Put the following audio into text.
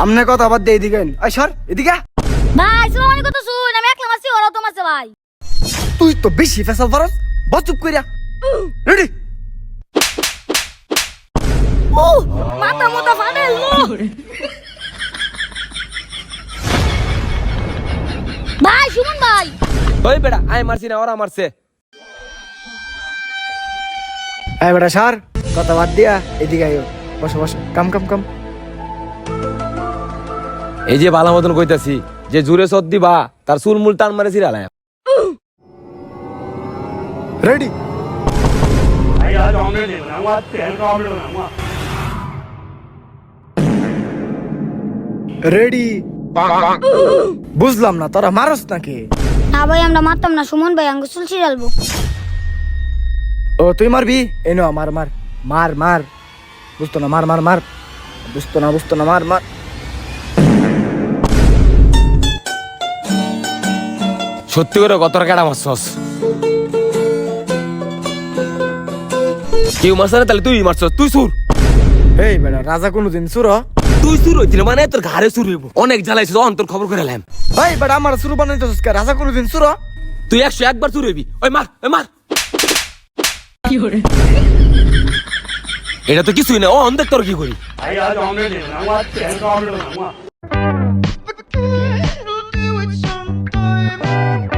আমনে কথা বাদ দিয়ে এদিকে আই সর এদিকে ভাই সুলামানি কত শুন আমি একলা মারছি ওরা তো মারছে ভাই। তুই তো বেশি ফেসাল পারস বস চুপ কইরা রেডি মাথা মোটা ফাটেল ভাই সুমন ভাই। ওই বেটা আয় মারছি না ওরা মারছে। এই বেটা সর কথা বাদ দিয়া এদিকে আইও বসো বসো কাম কাম কাম এই যে বালা মতন কইতাছি যে জুরে সদ দিবা তার চুল মূল টান মারে ছিড়ালাম। রেডি রেডি বুঝলাম না তোরা মারস নাকি? না ভাই আমরা মারতাম না, সুমন ভাই আঙ্গুল চুল ছিড়ালবো। ও তুই মারবি এনো মার মার মার মার বুঝতো না মার মার মার বুঝতো না মার মার সত্যি করে কত টাকা মারছস? কেউ মারছে না তাহলে তুই মারছস, তুই সুর। এই বেটা রাজা কোনোদিন সুর তুই সুর হইছিল মানে তোর ঘাড়ে সুর হইব। অনেক জ্বালাইছিস অন্তর খবর করে এলাম। ভাই বেটা আমার সুর বানাইতেছিস কে? রাজা কোনোদিন সুর তুই 101 বার সুর হইবি। ওই মার ওই মার। এটা তো কিছুই না, ও অন্ধের তোর কি করি? Do it sometime.